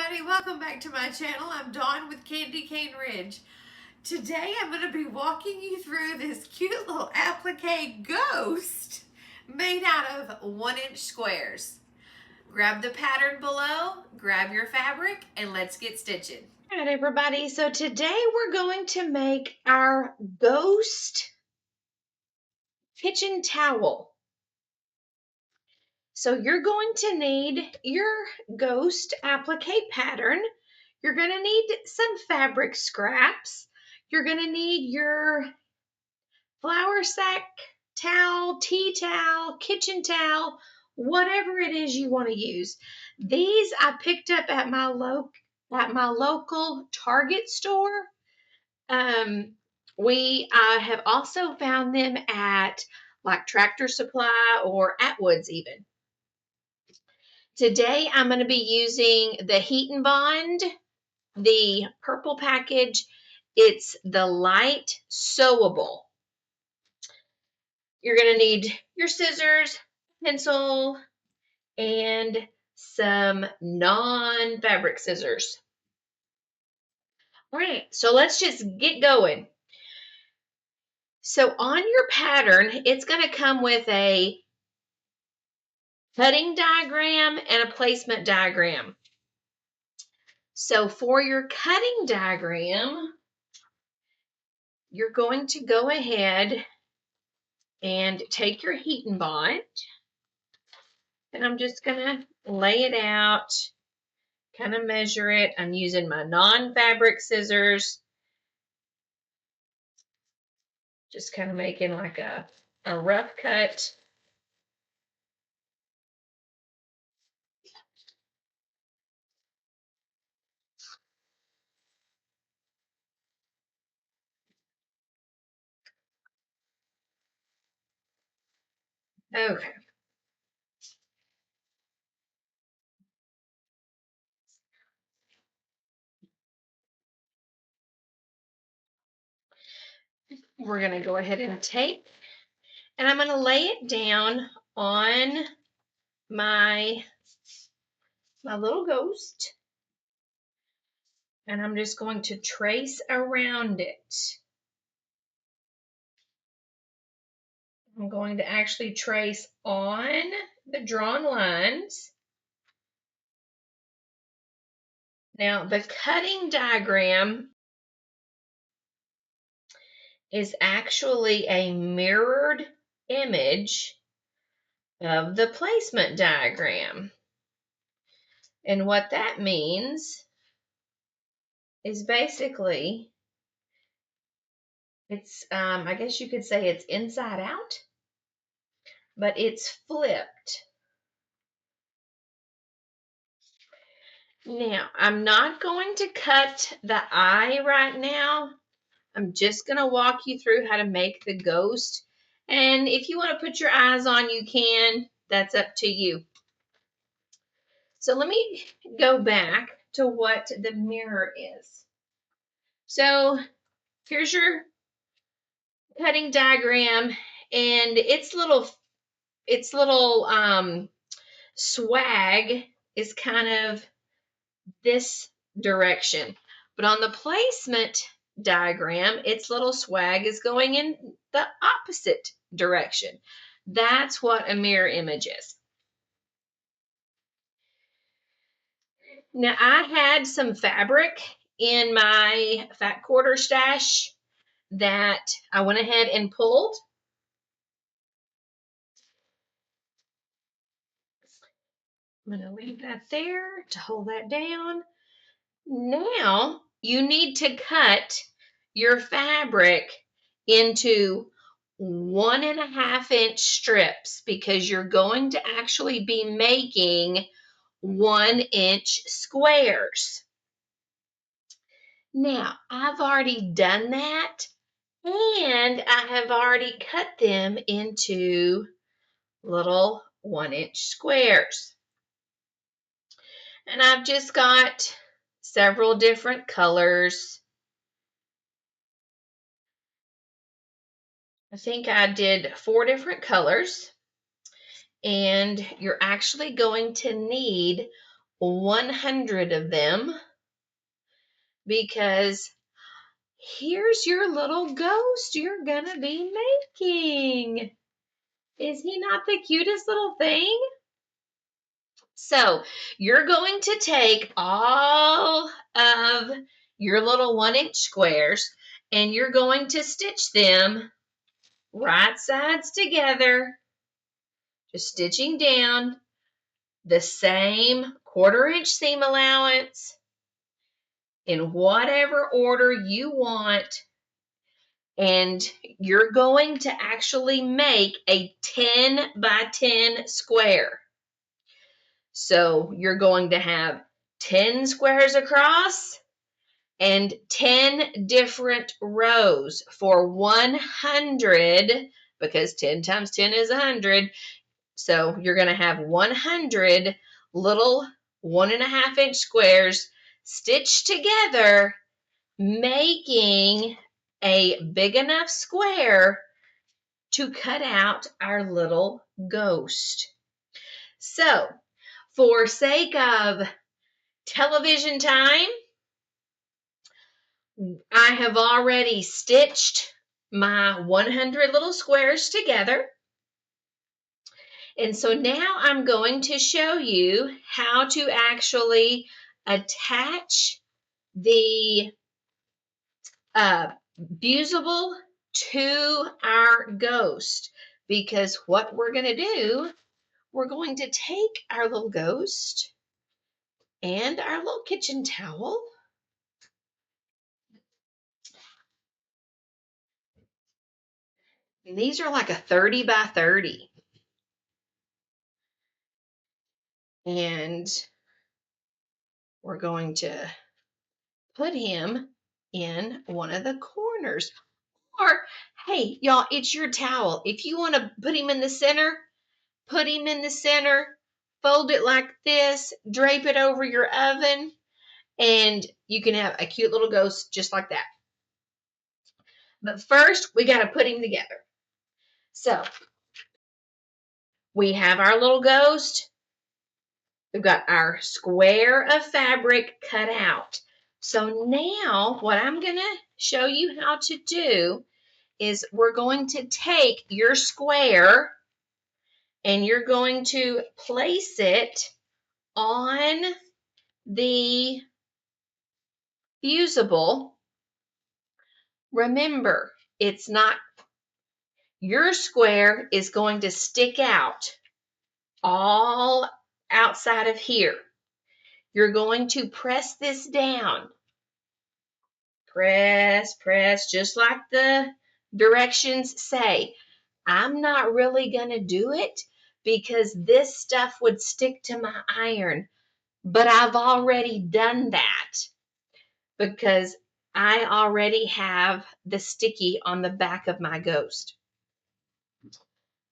everybody, welcome back to my channel. I'm Dawn with Candy Cane Ridge. Today I'm going to be walking you through this cute little applique ghost made out of 1-inch squares. Grab the pattern below, grab your fabric, and let's get stitching. All right, everybody, so today we're going to make our ghost kitchen towel. So you're going to need your ghost applique pattern. You're going to need some fabric scraps. You're going to need your flour sack towel, tea towel, kitchen towel, whatever it is you want to use. These I picked up at my local Target store. We have also found them at like Tractor Supply or Atwoods even. Today I'm going to be using the Heat and Bond, the purple package. It's the light sewable. You're going to need your scissors, pencil, and some non-fabric scissors. All right, so let's just get going. So on your pattern, it's going to come with a cutting diagram and a placement diagram. So for your cutting diagram, you're going to go ahead and take your Heat and Bond, and I'm just going to lay it out, kind of measure it. I'm using my non-fabric scissors, just kind of making like a rough cut. Okay. We're going to go ahead and take, and I'm going to lay it down on my little ghost, and I'm just going to trace around it. I'm going to actually trace on the drawn lines. Now, the cutting diagram is actually a mirrored image of the placement diagram. And what that means is basically it's, I guess you could say it's inside out, but it's flipped. Now, I'm not going to cut the eye right now. I'm just going to walk you through how to make the ghost. And if you want to put your eyes on, you can. That's up to you. So let me go back to what the mirror is. So here's your cutting diagram, and its little swag is kind of this direction. But on the placement diagram, its little swag is going in the opposite direction. That's what a mirror image is. Now, I had some fabric in my fat quarter stash that I went ahead and pulled. I'm going to leave that there to hold that down. Now, you need to cut your fabric into 1.5-inch strips because you're going to actually be making 1-inch squares. Now, I've already done that, and I have already cut them into little 1-inch squares. And I've just got several different colors. I think I did 4 different colors. And you're actually going to need 100 of them, because here's your little ghost you're gonna be making. Is he not the cutest little thing? So you're going to take all of your little 1-inch squares and you're going to stitch them right sides together, just stitching down the same 1/4-inch seam allowance in whatever order you want. And you're going to actually make a 10 by 10 square. So you're going to have 10 squares across and 10 different rows for 100, because 10 times 10 is 100. So you're going to have 100 little 1.5-inch squares stitched together, making a big enough square to cut out our little ghost. So, for sake of television time, I have already stitched my 100 little squares together. And so now I'm going to show you how to actually attach the fusible to our ghost. Because what we're going to do, we're going to take our little ghost and our little kitchen towel. And these are like a 30 by 30. And we're going to put him in one of the corners. Or, hey, y'all, it's your towel. If you want to put him in the center, put him in the center, fold it like this, drape it over your oven, and you can have a cute little ghost just like that. But first, we got to put him together. So, we have our little ghost. We've got our square of fabric cut out. So now what I'm going to show you how to do is we're going to take your square and you're going to place it on the fusible. Remember, it's not, your square is going to stick out all outside of here. You're going to press this down. Press, press, just like the directions say. I'm not really going to do it because this stuff would stick to my iron, but I've already done that because I already have the sticky on the back of my ghost.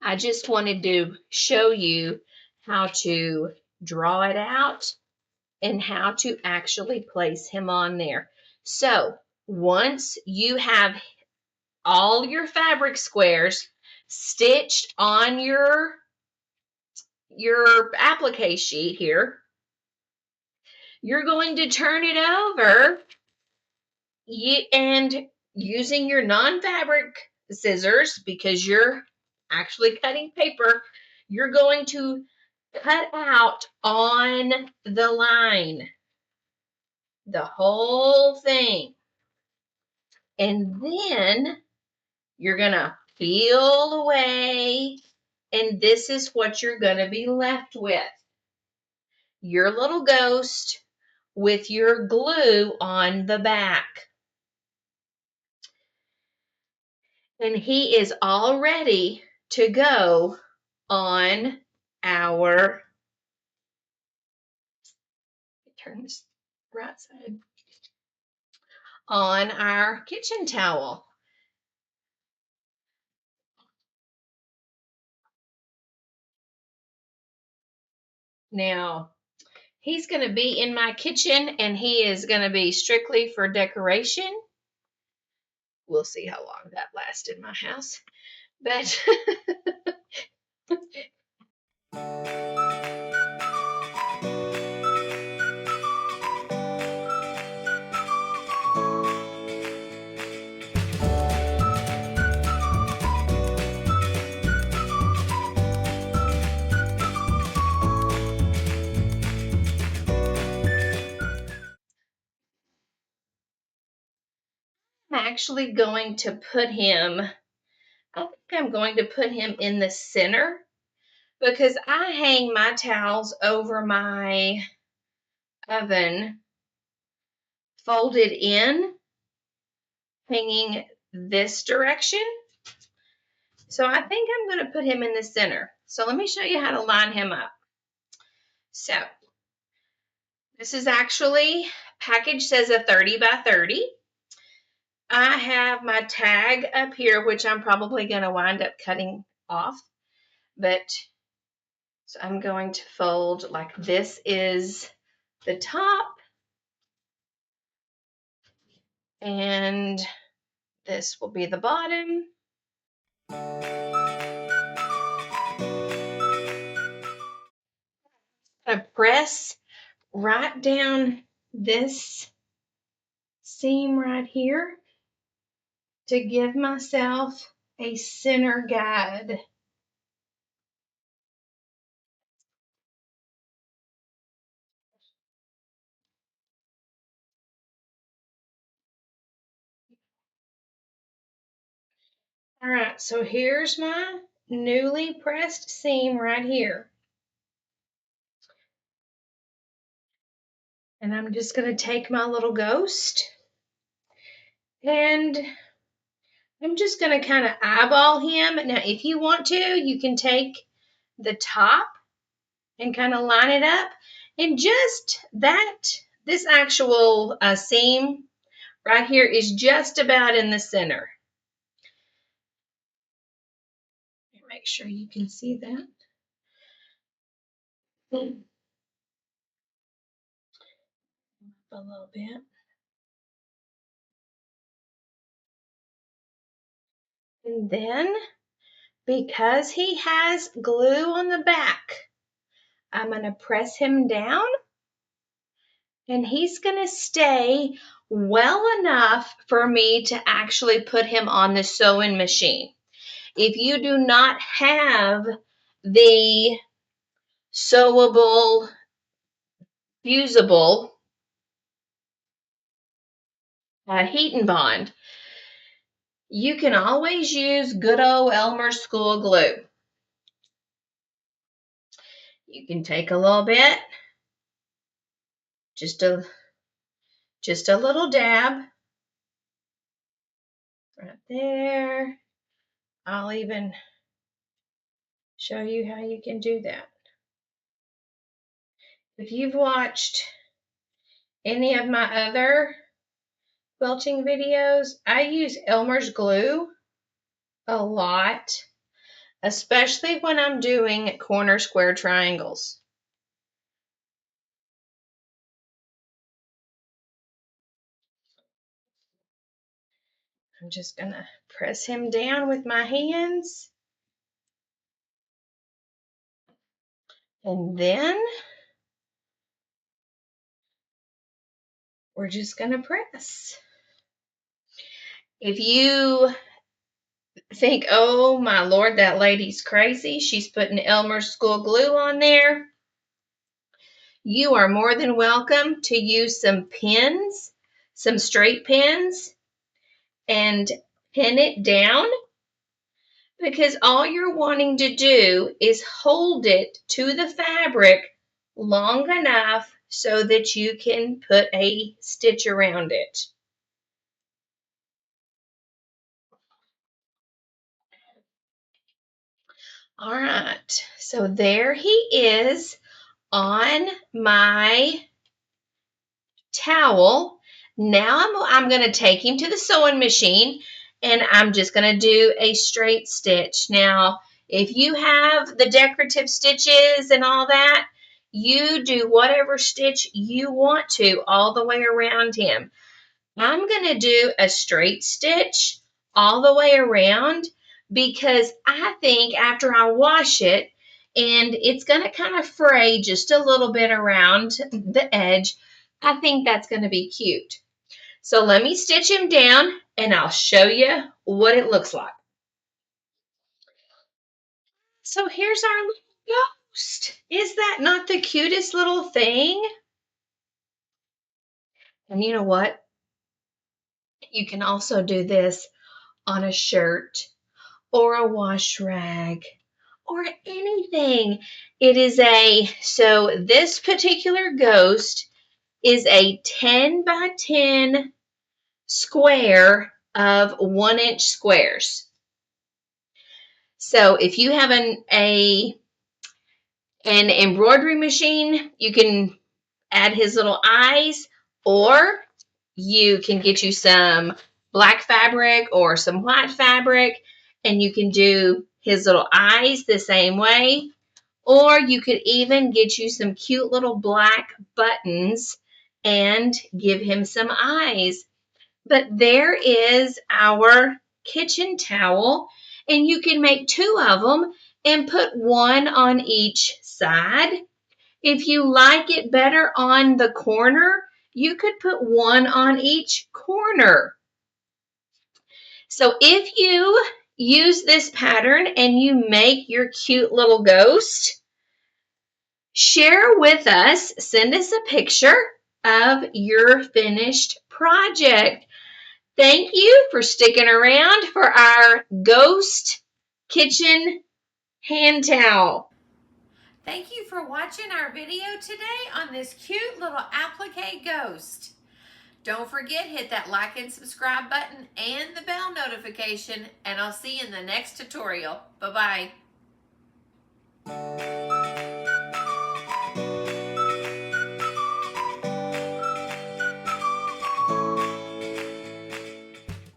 I just wanted to show you how to draw it out and how to actually place him on there. So once you have all your fabric squares stitched on your applique sheet here, you're going to turn it over and using your non-fabric scissors, because you're actually cutting paper, you're going to cut out on the line the whole thing. And then you're going to peel away, and this is what you're going to be left with. Your little ghost with your glue on the back. And he is all ready to go on our, turn this right side, on our kitchen towel. Now, he's going to be in my kitchen and he is going to be strictly for decoration. We'll see how long that lasts in my house. But actually going to put him, I think I'm going to put him in the center because I hang my towels over my oven folded in, hanging this direction. So I think I'm going to put him in the center. So let me show you how to line him up. So this is actually, package says a 30 by 30. I have my tag up here, which I'm probably going to wind up cutting off. But so I'm going to fold like this is the top. And this will be the bottom. I press right down this seam right here to give myself a center guide. All right, so here's my newly pressed seam right here. And I'm just going to take my little ghost and I'm just going to kind of eyeball him. Now, if you want to, you can take the top and kind of line it up. And just that, this actual seam right here is just about in the center. Make sure you can see that. A little bit. And then, because he has glue on the back, I'm going to press him down and he's going to stay well enough for me to actually put him on the sewing machine. If you do not have the sewable, fusible heat and bond, you can always use good old Elmer's School glue. You can take a little bit, just a little dab right there. I'll even show you how you can do that. If you've watched any of my other quilting videos, I use Elmer's glue a lot, especially when I'm doing corner square triangles. I'm just going to press him down with my hands. And then we're just going to press. If you think, oh my Lord, that lady's crazy, she's putting Elmer's School glue on there, you are more than welcome to use some pins, some straight pins, and pin it down, because all you're wanting to do is hold it to the fabric long enough so that you can put a stitch around it. All right, so there he is on my towel. Now I'm going to take him to the sewing machine and I'm just going to do a straight stitch. Now, if you have the decorative stitches and all that, you do whatever stitch you want to all the way around him. I'm going to do a straight stitch all the way around because I think after I wash it, and it's going to kind of fray just a little bit around the edge, I think that's going to be cute. So let me stitch him down and I'll show you what it looks like. So here's our little ghost. Is that not the cutest little thing? And you know what? You can also do this on a shirt or a wash rag or anything. So this particular ghost is a 10 by 10 square of 1-inch squares. So if you have an embroidery machine, you can add his little eyes, or you can get you some black fabric or some white fabric, and you can do his little eyes the same way. Or you could even get you some cute little black buttons and give him some eyes. But there is our kitchen towel, and you can make 2 of them and put 1 on each side. If you like it better on the corner, you could put 1 on each corner. So if you use this pattern and you make your cute little ghost, share with us, send us a picture of your finished project. Thank you for sticking around for our ghost kitchen hand towel. Thank you for watching our video today on this cute little applique ghost. Don't forget, hit that like and subscribe button and the bell notification, and I'll see you in the next tutorial. Bye-bye.